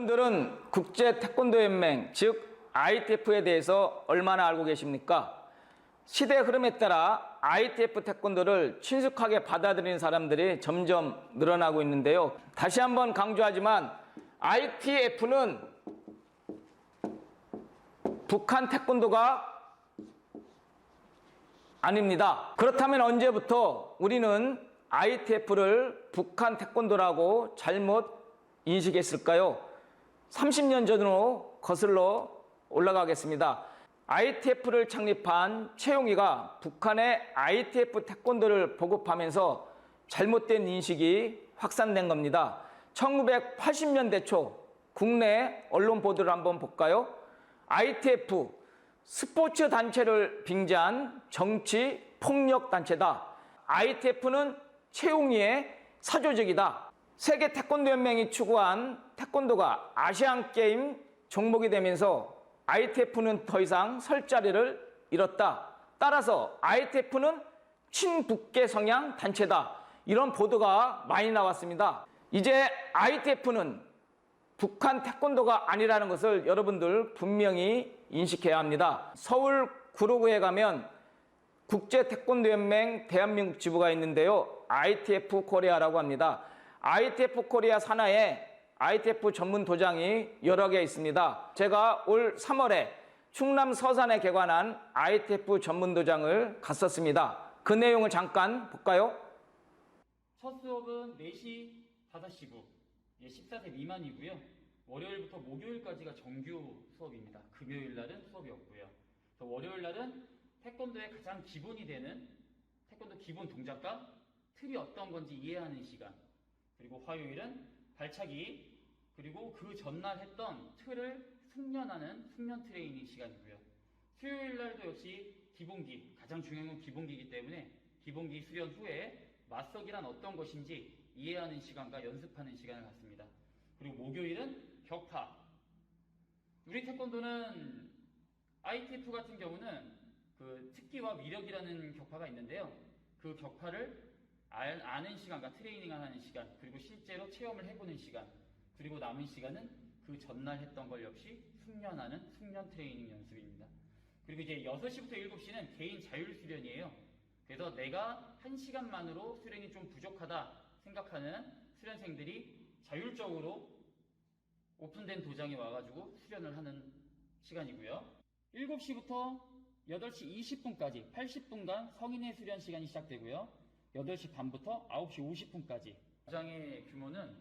여러분들은 국제 태권도 연맹, 즉 ITF에 대해서 얼마나 알고 계십니까? 시대 흐름에 따라 ITF 태권도를 친숙하게 받아들이는 사람들이 점점 늘어나고 있는데요. 다시 한번 강조하지만 ITF는 북한 태권도가 아닙니다. 그렇다면 언제부터 우리는 ITF를 북한 태권도라고 잘못 인식했을까요? 30년 전으로 거슬러 올라가겠습니다. ITF를 창립한 최용희가 북한의 ITF 태권도를 보급하면서 잘못된 인식이 확산된 겁니다. 1980년대 초 국내 언론 보도를 한번 볼까요? ITF, 스포츠 단체를 빙자한 정치 폭력 단체다. ITF는 최용희의 사조직이다. 세계 태권도 연맹이 추구한 태권도가 아시안 게임 종목이 되면서 ITF는 더 이상 설 자리를 잃었다. 따라서 ITF는 친북계 성향 단체다. 이런 보도가 많이 나왔습니다. 이제 ITF는 북한 태권도가 아니라는 것을 여러분들 분명히 인식해야 합니다. 서울 구로구에 가면 국제 태권도 연맹 대한민국 지부가 있는데요. ITF 코리아라고 합니다. ITF 코리아 산하에 ITF 전문 도장이 여러 개 있습니다. 제가 올 3월에 충남 서산에 개관한 ITF 전문 도장을 갔었습니다. 그 내용을 잠깐 볼까요? 첫 수업은 4시, 5시고 14세 미만이고요. 월요일부터 목요일까지가 정규 수업입니다. 금요일 날은 수업이 없고요. 월요일 날은 태권도의 가장 기본이 되는 태권도 기본 동작과 틀이 어떤 건지 이해하는 시간, 그리고 화요일은 발차기, 그리고 그 전날 했던 틀을 숙련하는 숙련 트레이닝 시간이고요. 수요일 날도 역시 기본기, 가장 중요한 건 기본기이기 때문에 기본기 수련 후에 맞서기란 어떤 것인지 이해하는 시간과 연습하는 시간을 갖습니다. 그리고 목요일은 격파. 우리 태권도는 ITF 같은 경우는 그 특기와 위력이라는 격파가 있는데요. 그 격파를 아는 시간과 트레이닝을 하는 시간, 그리고 실제로 체험을 해보는 시간, 그리고 남은 시간은 그 전날 했던 걸 역시 숙련하는 숙련 트레이닝 연습입니다. 그리고 이제 6시부터 7시는 개인 자율 수련이에요. 그래서 내가 1시간만으로 수련이 좀 부족하다 생각하는 수련생들이 자율적으로 오픈된 도장에 와가지고 수련을 하는 시간이고요. 7시부터 8시 20분까지 80분간 성인의 수련 시간이 시작되고요. 8시 반부터 9시 50분까지. 도장의 규모는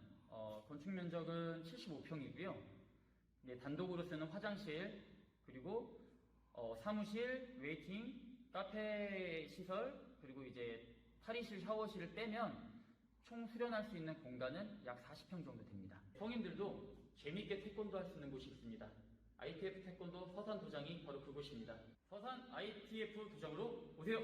건축 면적은 75평이고요. 단독으로 쓰는 화장실, 그리고 사무실, 웨이팅, 카페 시설, 그리고 이제 탈의실, 샤워실을 빼면 총 수련할 수 있는 공간은 약 40평 정도 됩니다. 성인들도 재미있게 태권도 할 수 있는 곳이 있습니다. ITF 태권도 서산 도장이 바로 그곳입니다. 서산 ITF 도장으로 오세요.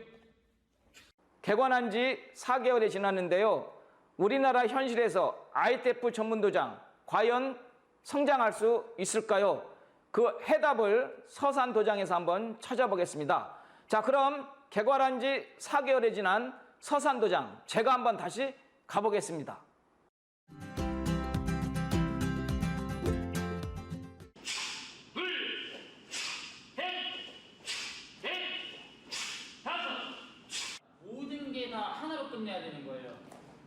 개관한 지 4개월이 지났는데요. 우리나라 현실에서 ITF 전문 도장 과연 성장할 수 있을까요? 그 해답을 서산 도장에서 한번 찾아보겠습니다. 자, 그럼 개관한 지 4개월이 지난 서산 도장 제가 한번 다시 가보겠습니다. 모든 게 다 하나로 끝내야 되는 거예요.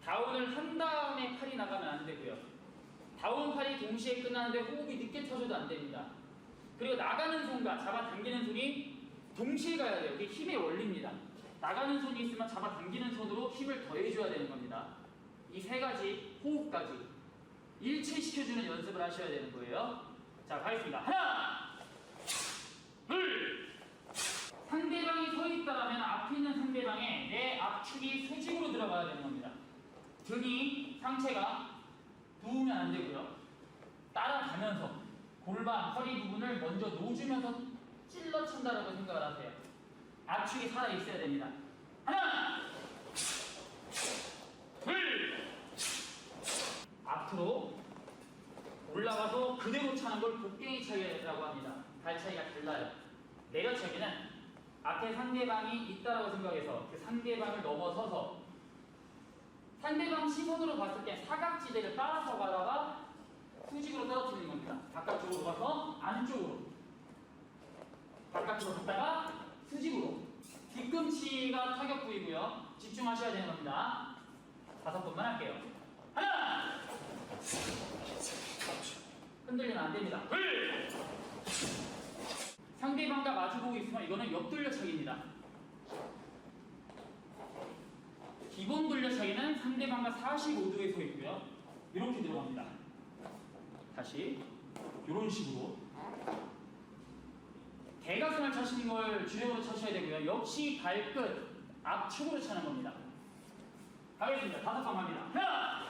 다운을 한 다음에 팔이 나가면 안 되고요. 다운 팔이 동시에 끝나는데 호흡이 늦게 터져도 안 됩니다. 그리고 나가는 손과 잡아당기는 손이 동시에 가야 돼요. 이게 힘의 원리입니다. 나가는 손이 있으면 잡아당기는 손으로 힘을 더해줘야 되는 겁니다. 이 세 가지 호흡까지 일체시켜주는 연습을 하셔야 되는 거예요. 자, 가겠습니다. 하나, 둘. 상대방이 서 있다라면 앞에 있는 상대방의 내 압축이 수직으로 들어가야 되는 겁니다. 등이, 상체가 누우면 안 되고요. 따라가면서 골반, 허리 부분을 먼저 놓아주면서 찔러 찬다라고 생각을 하세요. 압축이 살아있어야 됩니다. 하나, 둘. 앞으로 올라가서 그대로 차는 걸 곡괭이 차기라고 합니다. 발 차이가 달라요. 내려차기는 앞에 상대방이 있다라고 생각해서 그 상대방을 넘어서서 상대방 시선으로 봤을 때 사각지대를 따라서 가다가 수직으로 떨어뜨리는 겁니다. 바깥쪽으로 가서 안쪽으로. 바깥으로 갔다가 수직으로. 뒤꿈치가 타격 부위고요. 집중하셔야 되는 겁니다. 5번만 할게요. 하나! 흔들리면 안 됩니다. 둘! 상대방과 마주보고 있으면 이거는 옆돌려차기입니다. 기본 돌려차기는 상대방과 45도에 서 있고요. 이렇게 들어갑니다. 다시 이런 식으로 대각선을 차시는 걸 주력으로 차셔야 되고요. 역시 발끝 앞축으로 차는 겁니다. 가겠습니다. 5번 갑니다. 하나!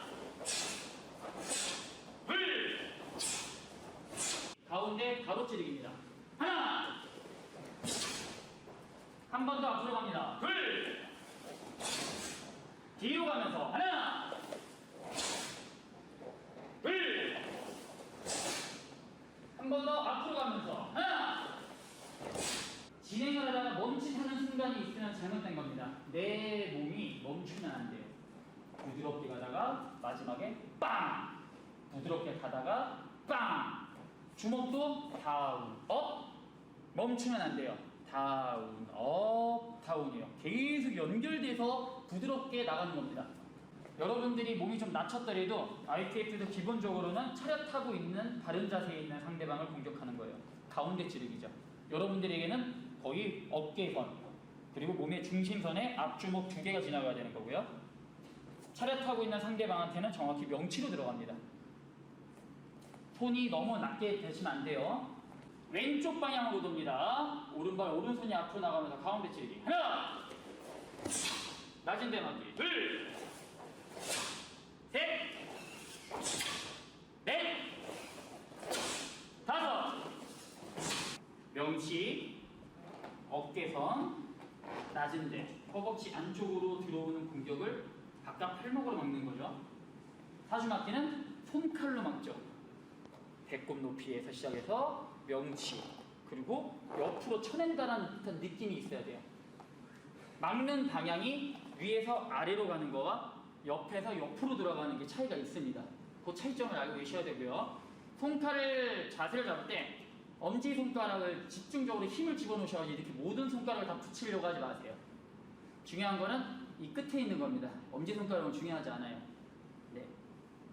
둘! 가운데 가로찌르기입니다. 하나! 한 번 더 앞으로 갑니다. 둘! 뒤로 가면서 하나! 둘! 한 번 더 앞으로 가면서 하나! 진행을 하다가 멈칫하는 순간이 있으면 잘못된 겁니다. 내 몸이 멈추면 안 돼요. 부드럽게 가다가 마지막에 빵! 부드럽게 가다가 빵! 주먹도 다운, 업! 멈추면 안 돼요. 다운, 업, 다운이요. 계속 연결돼서 부드럽게 나가는 겁니다. 여러분들이 몸이 좀 낮췄더라도 ITF도 기본적으로는 차렷하고 있는 바른 자세에 있는 상대방을 공격하는 거예요. 가운데 찌르기죠. 여러분들에게는 거의 어깨선 그리고 몸의 중심선에 앞주먹 2개가 지나가야 되는 거고요. 차렷하고 있는 상대방한테는 정확히 명치로 들어갑니다. 손이 너무 낮게 대시면 안 돼요. 왼쪽 방향으로 돕니다. 오른발 오른손이 앞으로 나가면서 가운데 찌르기. 하나! 낮은 데 맞기. 둘! 셋! 넷! 5! 명치, 어깨선, 낮은 데, 허벅지 안쪽으로 들어오는 공격을 바깥 팔목으로 막는 거죠. 사주막기는 손칼로 막죠. 배꼽 높이에서 시작해서 명치, 그리고 옆으로 쳐낸다는 듯한 느낌이 있어야 돼요. 막는 방향이 위에서 아래로 가는 거와 옆에서 옆으로 돌아가는 게 차이가 있습니다. 그 차이점을 알고 계셔야 되고요. 손칼을 자세를 잡을 때 엄지손가락을 집중적으로 힘을 집어넣으셔야지 이렇게 모든 손가락을 다 붙이려고 하지 마세요. 중요한 거는 이 끝에 있는 겁니다. 엄지손가락은 중요하지 않아요. 네.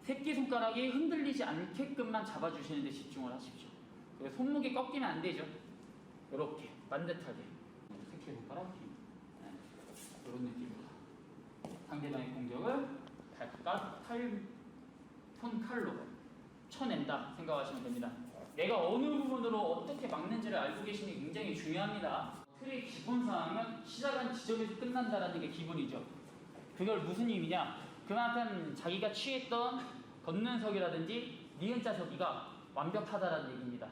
새끼손가락이 흔들리지 않게끔만 잡아주시는 데 집중을 하십시오. 그리고 손목이 꺾이면 안 되죠. 이렇게 반듯하게 새끼손가락 힘. 네. 이런 느낌으로 상대방의 공격을 바깥 손칼로 쳐낸다 생각하시면 됩니다. 내가 어느 부분으로 어떻게 막는지를 알고 계시는 게 굉장히 중요합니다. 틀의 기본사항은 시작한 지점에서 끝난다는 게 기본이죠. 그걸 무슨 의미냐? 그만큼 자기가 취했던 걷는석이라든지 니은자석이가 완벽하다는 얘기입니다.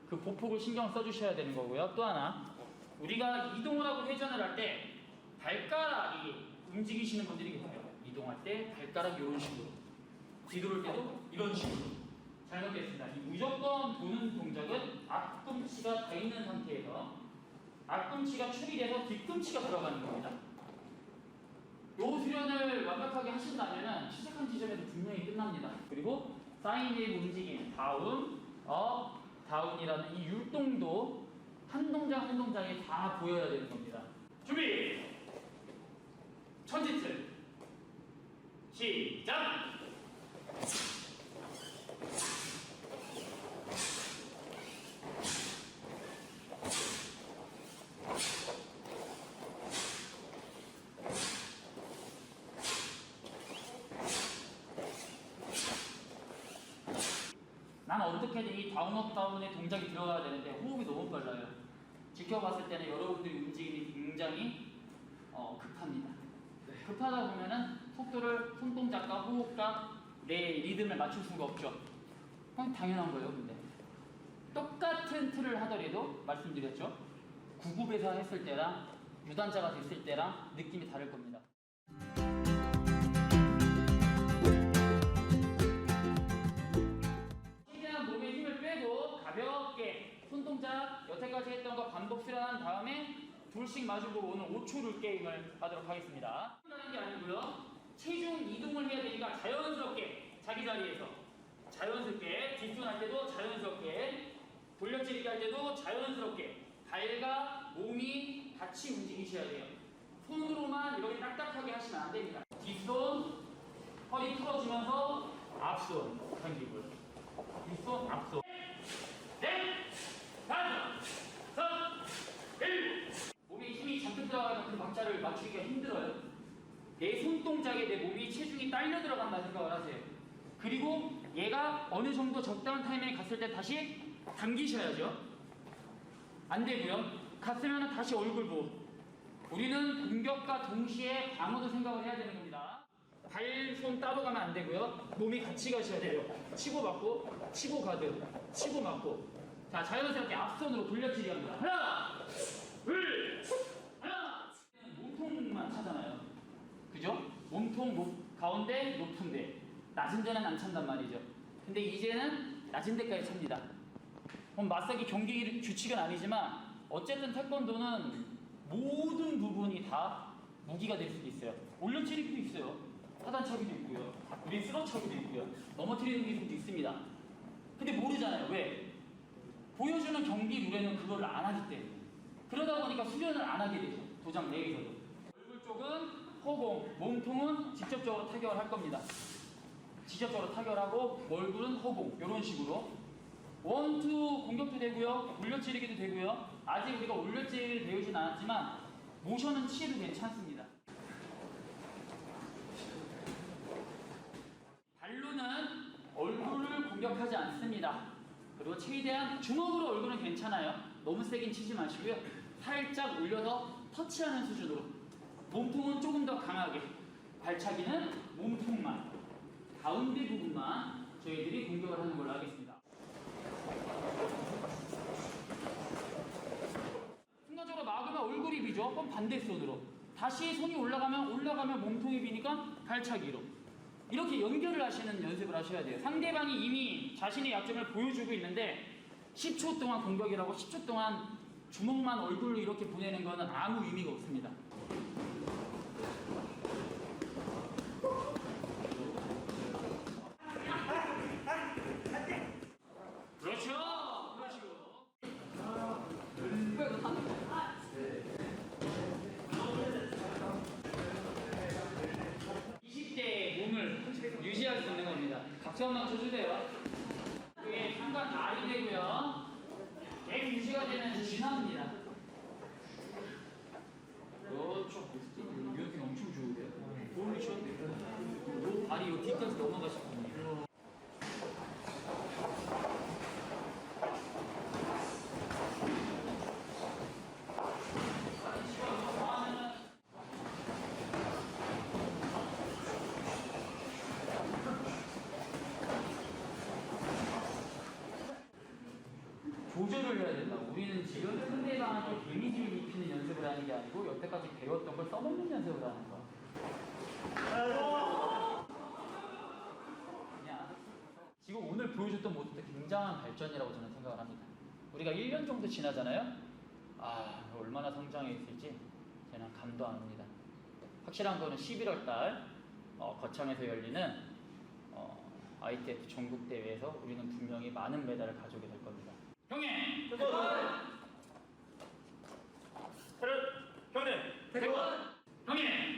그 보폭을 신경 써주셔야 되는 거고요. 또 하나, 우리가 이동을 하고 회전을 할 때 발가락이 움직이시는 분들이 계세요. 이동할 때 발가락 이런 식으로, 뒤돌을 때도 이런 식으로. 잘못됐습니다. 이 무조건 도는 동작은 앞꿈치가 다 있는 상태에서 앞꿈치가 축이 돼서 뒤꿈치가 들어가는 겁니다. 요 수련을 완벽하게 하신다면 시작한 지점에서 분명히 끝납니다. 그리고 사인웨이브 움직임, 다운, 업, 다운이라는 이 율동도 한 동작 한 동작에 다 보여야 되는 겁니다. 준비! 천지틀 시작! 난 어떻게든 이 다운업 다운의 동작이 들어가야 되는데 호흡이 너무 빨라요. 지켜봤을 때는 여러분들의 움직임이 굉장히 급합니다. 급하다 보면은 속도를 손동작과 호흡과 내 리듬을 맞출 수가 없죠. 그건 당연한 거예요. 근데 똑같은 틀을 하더라도 말씀드렸죠. 구급에서 했을 때랑 유단자가 됐을 때랑 느낌이 다를 겁니다. 최대한 몸에 힘을 빼고 가볍게 손동작 여태까지 했던 거 반복 수련한 다음에 둘씩 마주보고 오늘 5초 룰 게임을 하도록 하겠습니다. 하는 게 아니고요. 체중 이동을 해야 되니까 자연스럽게 자기 자리에서 자연스럽게, 뒷손 할 때도 자연스럽게, 돌려치기 할 때도 자연스럽게 발과 몸이 같이 움직이셔야 돼요. 손으로만 이렇게 딱딱하게 하시면 안 됩니다. 뒷손, 허리 풀어주면서 앞손 당기고요. 뒷손, 앞손. 넷, 다섯, 여섯, 일곱. 몸에 힘이 잔뜩 들어가면 그 박자를 맞추기가 힘들어요. 내 손동작에 내 몸이 체중이 딸려 들어간다 생각을 하세요. 그리고 얘가 어느 정도 적당한 타이밍에 갔을 때 다시 당기셔야죠. 안 되고요. 갔으면 다시 얼굴 보고. 우리는 공격과 동시에 방어도 생각을 해야 되는 겁니다. 발, 손 따로 가면 안 되고요. 몸이 같이 가셔야 돼요. 치고 맞고, 치고 가듯, 치고 맞고. 자, 자연스럽게 앞손으로 돌려치기 합니다. 하나, 둘, 하나. 몸통만 차잖아요. 그죠? 몸통 가운데 높은 데. 낮은 데는 안 찬단 말이죠. 근데 이제는 낮은 데까지 찹니다. 맞서기 경기 규칙은 아니지만 어쨌든 태권도는 모든 부분이 다 무기가 될 수도 있어요. 올려치기도 있어요. 하단차기도 있고요. 우리 쓰러차기도 있고요. 넘어뜨리는 기술도 있습니다. 근데 모르잖아요. 왜? 보여주는 경기 룰에는 그걸 안 하기 때문에. 그러다 보니까 수련을 안 하게 되죠. 도장 내에서도. 얼굴 쪽은 허공, 몸통은 직접적으로 타격을 할 겁니다. 직접적으로 타결하고 얼굴은 허공 이런 식으로 원투 공격도 되고요, 올려치기도 되고요. 아직 우리가 올려치기를 배우진 않았지만 모션은 취해도 괜찮습니다. 발로는 얼굴을 공격하지 않습니다. 그리고 최대한 주먹으로 얼굴은 괜찮아요. 너무 세긴 치지 마시고요. 살짝 올려서 터치하는 수준으로. 몸통은 조금 더 강하게. 발차기는 몸통만. 가운데 부분만 저희들이 공격을 하는 걸로 하겠습니다. 순간적으로 막으면 얼굴이 비죠. 그럼 반대손으로. 다시 손이 올라가면 몸통이 비니까 발차기로. 이렇게 연결을 하시는 연습을 하셔야 돼요. 상대방이 이미 자신의 약점을 보여주고 있는데 10초 동안 공격이라고 10초 동안 주먹만 얼굴로 이렇게 보내는 거는 아무 의미가 없습니다. 그렇죠. 그런 식으로. 20대의 몸을 유지할 수 있는 겁니다. 박수 한번 쳐주세요. 그게 상관 R이 되고요. M 유지가 되는 진화입니다. 그렇죠. 이렇게 엄청 좋은데요. 그렇죠. 요 발이 요 뒤까지 넘어가시거든요. 조절을 해야 된다. 우리는 지금 상대방한테 데미지를 입히는 연습을 하는 게 아니고 여태까지 배웠던 걸 써먹는 연습을 하는 거야. 지금 오늘 보여줬던 모습도 굉장한 발전이라고 저는 생각을 합니다. 우리가 1년 정도 지나잖아요. 얼마나 성장해 있을지 저는 감도 안 옵니다. 확실한 거는 11월 달 거창에서 열리는 ITF 전국대회에서 우리는 분명히 많은 메달을 가져오게 될 겁니다. 형님! 태권! 형님! 태권! 형님!